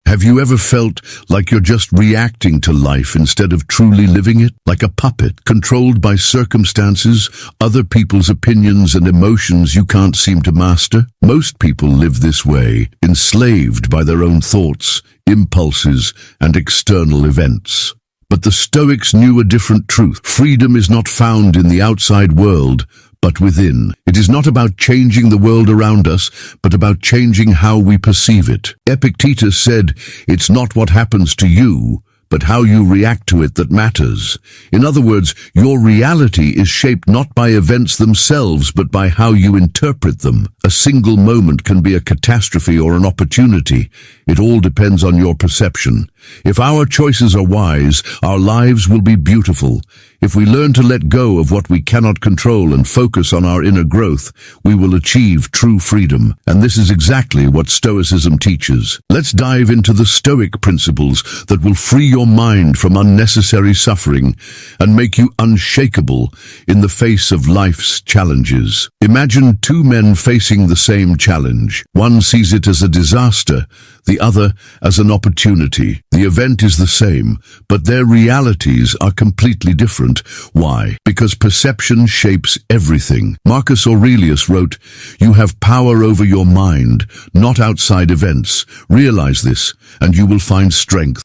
Have you ever felt like you're just reacting to life instead of truly living it? Like a puppet, controlled by circumstances, other people's opinions and emotions you can't seem to master? Most people live this way, enslaved by their own thoughts, impulses, and external events. But the Stoics knew a different truth. Freedom is not found in the outside world, but within. It is not about changing the world around us, but about changing how we perceive it. Epictetus said, "It's not what happens to you, but how you react to it that matters." In other words, your reality is shaped not by events themselves, but by how you interpret them. A single moment can be a catastrophe or an opportunity. It all depends on your perception. If our choices are wise, our lives will be beautiful. If we learn to let go of what we cannot control and focus on our inner growth, we will achieve true freedom. And this is exactly what Stoicism teaches. Let's dive into the Stoic principles that will free your mind from unnecessary suffering and make you unshakable in the face of life's challenges. Imagine two men facing the same challenge. One sees it as a disaster, the other as an opportunity. The event is the same, but their realities are completely different. Why? Because perception shapes everything. Marcus Aurelius wrote, "You have power over your mind, not outside events. Realize this, and you will find strength."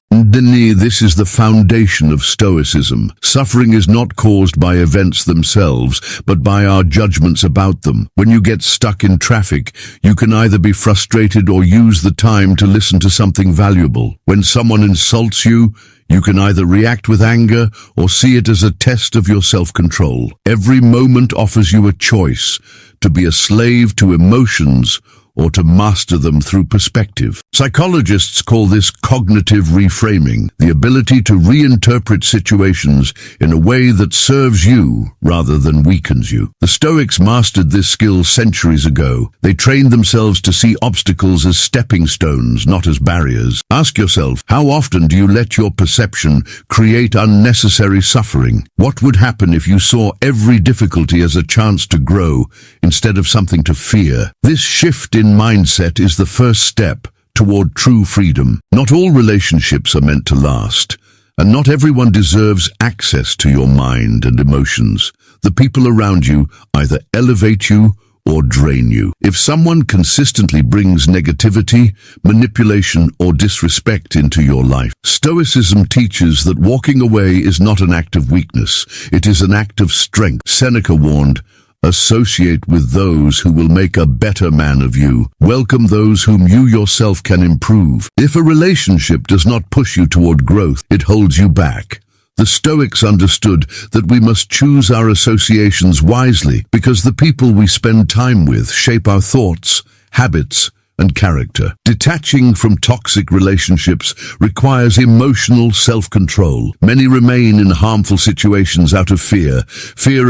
This is the foundation of Stoicism. Suffering is not caused by events themselves, but by our judgments about them. When you get stuck in traffic, you can either be frustrated or use the time to listen to something valuable. When someone insults you, you can either react with anger or see it as a test of your self-control. Every moment offers you a choice: to be a slave to emotions or to master them through perspective. Psychologists call this cognitive reframing, the ability to reinterpret situations in a way that serves you rather than weakens you. The Stoics mastered this skill centuries ago. They trained themselves to see obstacles as stepping stones, not as barriers. Ask yourself, how often do you let your perception create unnecessary suffering? What would happen if you saw every difficulty as a chance to grow instead of something to fear? This shift in mindset is the first step toward true freedom. Not all relationships are meant to last, and not everyone deserves access to your mind and emotions. The people around you either elevate you or drain you. If someone consistently brings negativity, manipulation, or disrespect into your life, Stoicism teaches that walking away is not an act of weakness, it is an act of strength. Seneca warned, "Associate with those who will make a better man of you. Welcome those whom you yourself can improve." If a relationship does not push you toward growth, it holds you back. The Stoics understood that we must choose our associations wisely, because the people we spend time with shape our thoughts, habits, and character. Detaching from toxic relationships requires emotional self-control. Many remain in harmful situations out of fear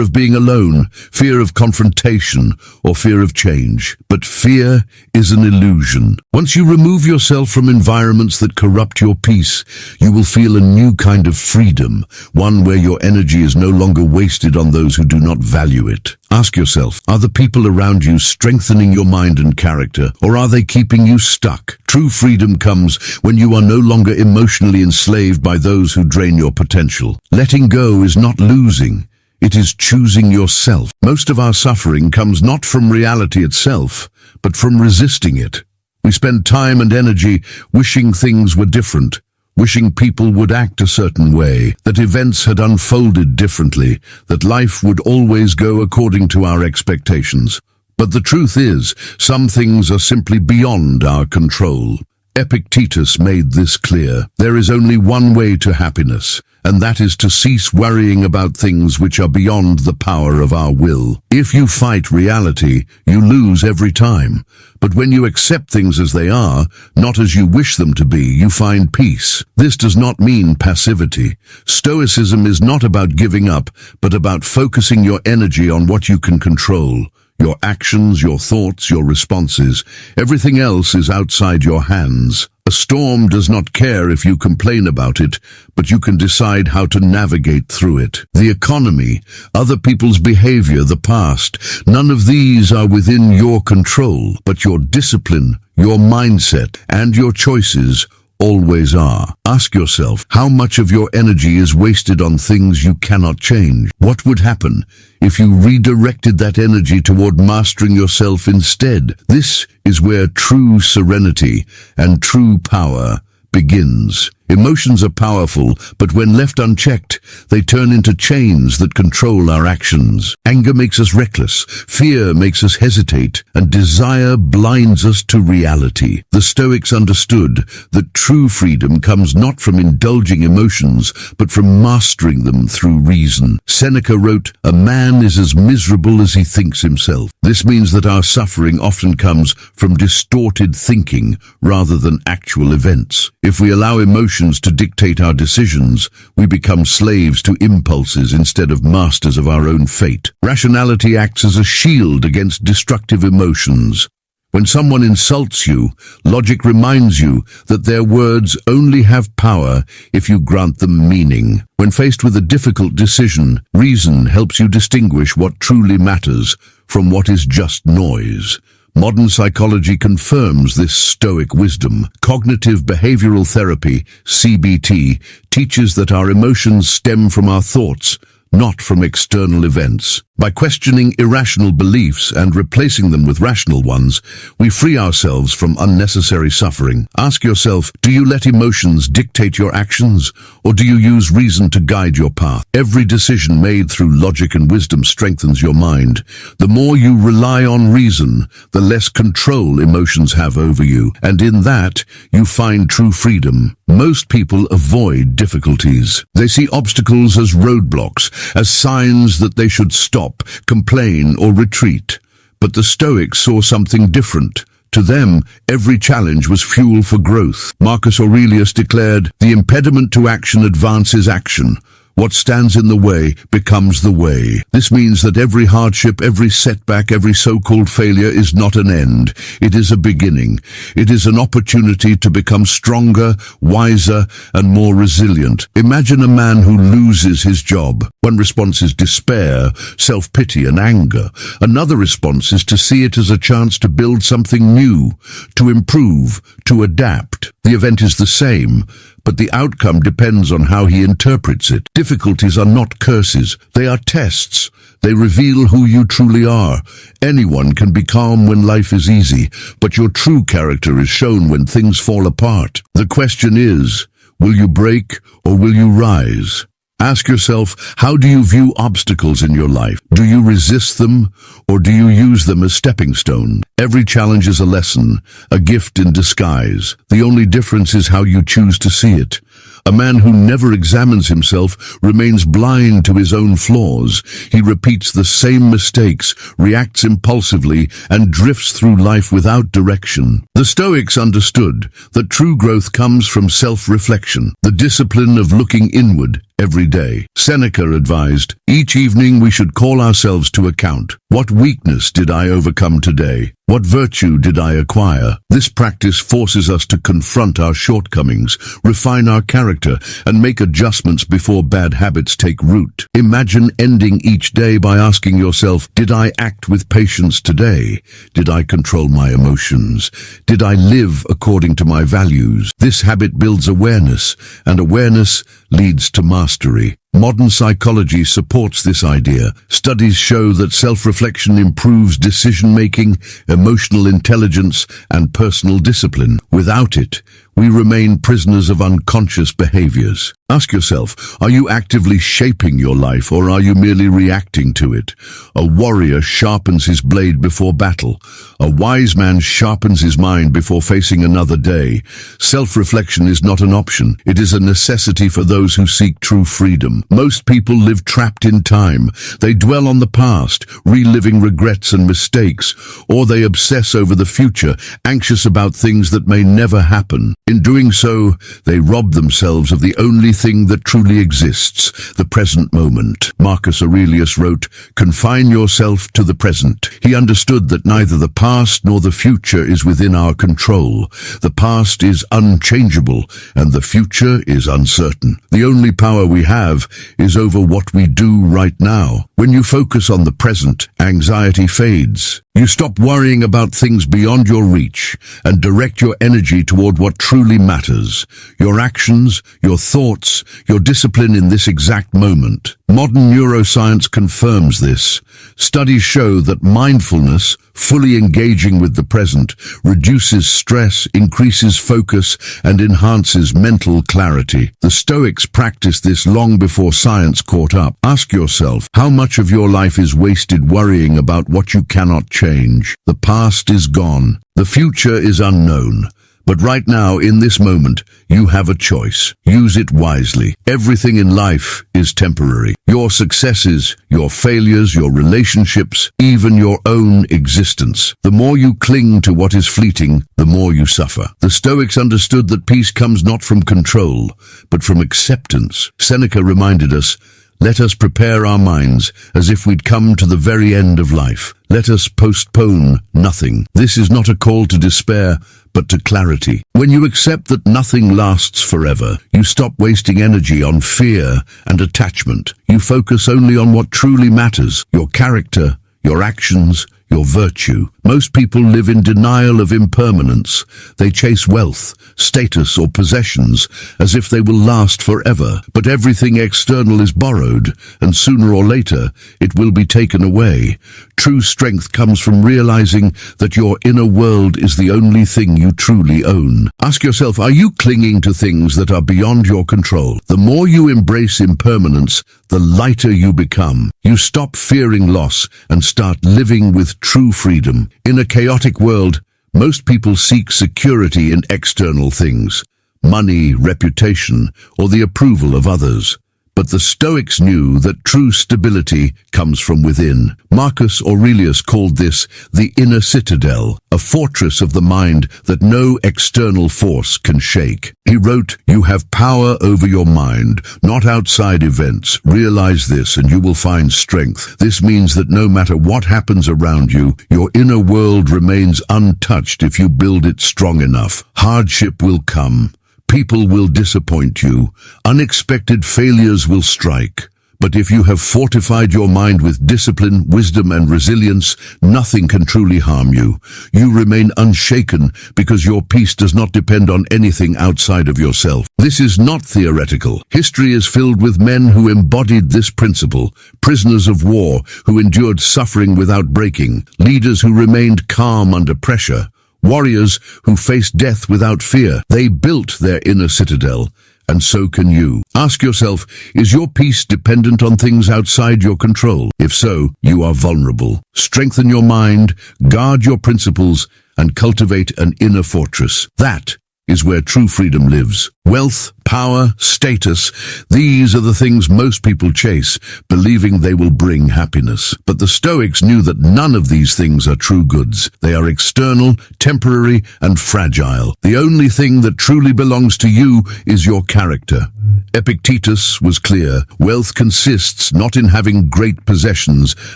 of being alone, fear of confrontation, or fear of change. But fear is an illusion. Once you remove yourself from environments that corrupt your peace, you will feel a new kind of freedom, one where your energy is no longer wasted on those who do not value it. Ask yourself, are the people around you strengthening your mind and character, or are they keeping you stuck? True freedom comes when you are no longer emotionally enslaved by those who drain your potential. Letting go is not losing. It is choosing yourself. Most of our suffering comes not from reality itself, but from resisting it. We spend time and energy wishing things were different, wishing people would act a certain way, that events had unfolded differently, that life would always go according to our expectations. But the truth is, some things are simply beyond our control. Epictetus made this clear. There is only one way to happiness, and that is to cease worrying about things which are beyond the power of our will. If you fight reality, you lose every time. But when you accept things as they are, not as you wish them to be, you find peace. This does not mean passivity. Stoicism is not about giving up, but about focusing your energy on what you can control. Your actions, your thoughts, your responses. Everything else is outside your hands. A storm does not care if you complain about it, but you can decide how to navigate through it. The economy, other people's behavior, the past, none of these are within your control, but your discipline, your mindset, and your choices always are. Ask yourself, how much of your energy is wasted on things you cannot change? What would happen if you redirected that energy toward mastering yourself instead? This is where true serenity and true power begins. Emotions are powerful, but when left unchecked, they turn into chains that control our actions. Anger makes us reckless, fear makes us hesitate, and desire blinds us to reality. The Stoics understood that true freedom comes not from indulging emotions, but from mastering them through reason. Seneca wrote, "A man is as miserable as he thinks himself." This means that our suffering often comes from distorted thinking rather than actual events. If we allow emotions to dictate our decisions, we become slaves to impulses instead of masters of our own fate. Rationality acts as a shield against destructive emotions. When someone insults you, logic reminds you that their words only have power if you grant them meaning. When faced with a difficult decision, reason helps you distinguish what truly matters from what is just noise. Modern psychology confirms this Stoic wisdom. Cognitive behavioral therapy, CBT, teaches that our emotions stem from our thoughts, not from external events. By questioning irrational beliefs and replacing them with rational ones, we free ourselves from unnecessary suffering. Ask yourself, do you let emotions dictate your actions, or do you use reason to guide your path? Every decision made through logic and wisdom strengthens your mind. The more you rely on reason, the less control emotions have over you, and in that, you find true freedom. Most people avoid difficulties. They see obstacles as roadblocks, as signs that they should stop, complain, or retreat. But the Stoics saw something different. To them, every challenge was fuel for growth. Marcus Aurelius declared, "The impediment to action advances action. What stands in the way becomes the way." This means that every hardship, every setback, every so-called failure is not an end. It is a beginning. It is an opportunity to become stronger, wiser, and more resilient. Imagine a man who loses his job. One response is despair, self-pity, and anger. Another response is to see it as a chance to build something new, to improve, to adapt. The event is the same, but the outcome depends on how he interprets it. Difficulties are not curses, they are tests. They reveal who you truly are. Anyone can be calm when life is easy, but your true character is shown when things fall apart. The question is, will you break or will you rise? Ask yourself, how do you view obstacles in your life? Do you resist them, or do you use them as stepping stones? Every challenge is a lesson, a gift in disguise. The only difference is how you choose to see it. A man who never examines himself remains blind to his own flaws. He repeats the same mistakes, reacts impulsively, and drifts through life without direction. The Stoics understood that true growth comes from self-reflection, the discipline of looking inward every day. Seneca advised, "Each evening we should call ourselves to account. What weakness did I overcome today? What virtue did I acquire?" This practice forces us to confront our shortcomings, refine our character, and make adjustments before bad habits take root. Imagine ending each day by asking yourself, did I act with patience today? Did I control my emotions? Did I live according to my values? This habit builds awareness, and awareness leads to mastery. Modern psychology supports this idea. Studies show that self-reflection improves decision-making, emotional intelligence, and personal discipline. Without it, we remain prisoners of unconscious behaviors. Ask yourself, are you actively shaping your life, or are you merely reacting to it? A warrior sharpens his blade before battle. A wise man sharpens his mind before facing another day. Self-reflection is not an option. It is a necessity for those who seek true freedom. Most people live trapped in time. They dwell on the past, reliving regrets and mistakes, or they obsess over the future, anxious about things that may never happen. In doing so, they rob themselves of the only thing that truly exists, the present moment. Marcus Aurelius wrote, "Confine yourself to the present." He understood that neither the past nor the future is within our control. The past is unchangeable, and the future is uncertain. The only power we have is over what we do right now. When you focus on the present, anxiety fades. You stop worrying about things beyond your reach and direct your energy toward what truly truly matters: your actions, your thoughts, your discipline in this exact moment. Modern neuroscience confirms this. Studies show that mindfulness, fully engaging with the present, reduces stress, increases focus, and enhances mental clarity. The Stoics practiced this long before science caught up. Ask yourself, how much of your life is wasted worrying about what you cannot change? The past is gone. The future is unknown. But right now, in this moment, you have a choice. Use it wisely. Everything in life is temporary. Your successes, your failures, your relationships, even your own existence. The more you cling to what is fleeting, the more you suffer. The Stoics understood that peace comes not from control, but from acceptance. Seneca reminded us, "Let us prepare our minds as if we'd come to the very end of life. Let us postpone nothing." This is not a call to despair, but to clarity. When you accept that nothing lasts forever, you stop wasting energy on fear and attachment. You focus only on what truly matters: your character, your actions, your virtue. Most people live in denial of impermanence. They chase wealth, status, or possessions as if they will last forever. But everything external is borrowed, and sooner or later it will be taken away. True strength comes from realizing that your inner world is the only thing you truly own. Ask yourself, are you clinging to things that are beyond your control? The more you embrace impermanence, the lighter you become. You stop fearing loss and start living with true freedom. In a chaotic world, most people seek security in external things: money, reputation, or the approval of others. But the Stoics knew that true stability comes from within. Marcus Aurelius called this the inner citadel, a fortress of the mind that no external force can shake. He wrote, "You have power over your mind, not outside events. Realize this and you will find strength." This means that no matter what happens around you, your inner world remains untouched if you build it strong enough. Hardship will come. People will disappoint you. Unexpected failures will strike. But if you have fortified your mind with discipline, wisdom, and resilience, nothing can truly harm you. You remain unshaken because your peace does not depend on anything outside of yourself. This is not theoretical. History is filled with men who embodied this principle: prisoners of war who endured suffering without breaking, leaders who remained calm under pressure, warriors who faced death without fear. They built their inner citadel, and so can you. Ask yourself, is your peace dependent on things outside your control? If so, you are vulnerable. Strengthen your mind, guard your principles, and cultivate an inner fortress. That is where true freedom lives. Wealth, power, status, these are the things most people chase, believing they will bring happiness. But the Stoics knew that none of these things are true goods. They are external, temporary, and fragile. The only thing that truly belongs to you is your character. Epictetus was clear: wealth consists not in having great possessions,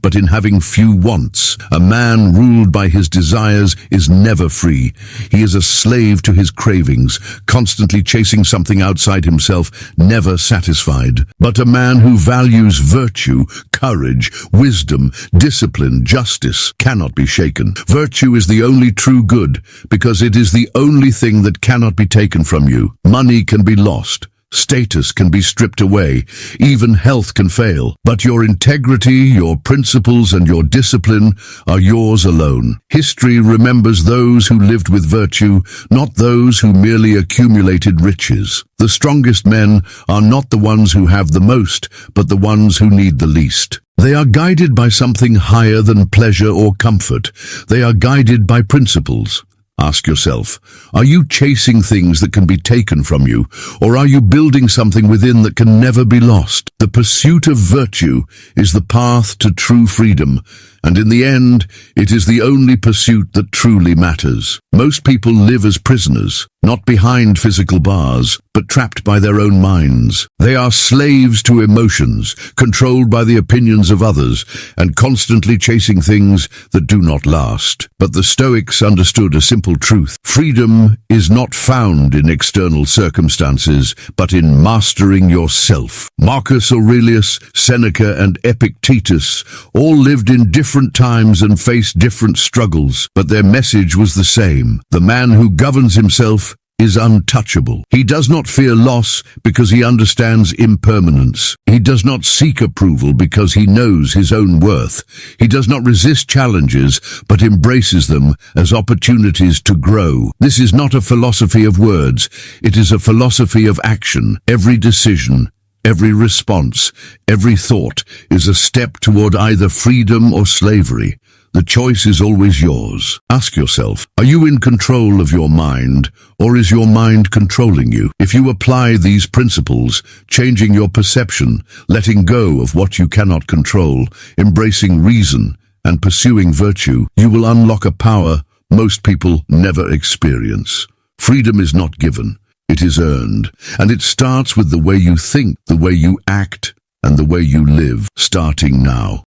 but in having few wants. A man ruled by his desires is never free. He is a slave to his cravings, constantly chasing something outside himself, never satisfied. But a man who values virtue, courage, wisdom, discipline, justice cannot be shaken. Virtue is the only true good, because it is the only thing that cannot be taken from you. Money can be lost. Status can be stripped away, even health can fail, but your integrity, your principles, and your discipline are yours alone. History remembers those who lived with virtue, not those who merely accumulated riches. The strongest men are not the ones who have the most, but the ones who need the least. They are guided by something higher than pleasure or comfort. They are guided by principles. Ask yourself, are you chasing things that can be taken from you, or are you building something within that can never be lost? The pursuit of virtue is the path to true freedom, and in the end, it is the only pursuit that truly matters. Most people live as prisoners, not behind physical bars, but trapped by their own minds. They are slaves to emotions, controlled by the opinions of others, and constantly chasing things that do not last. But the Stoics understood a simple truth: freedom is not found in external circumstances, but in mastering yourself. Marcus Aurelius, Seneca, and Epictetus all lived in different times and faced different struggles, but their message was the same: the man who governs himself is untouchable. He does not fear loss because he understands impermanence. He does not seek approval because he knows his own worth. He does not resist challenges, but embraces them as opportunities to grow. This is not a philosophy of words. It is a philosophy of action. Every decision, every response, every thought is a step toward either freedom or slavery. The choice is always yours. Ask yourself, are you in control of your mind, or is your mind controlling you? If you apply these principles, changing your perception, letting go of what you cannot control, embracing reason, and pursuing virtue, you will unlock a power most people never experience. Freedom is not given. It is earned, and it starts with the way you think, the way you act, and the way you live, starting now.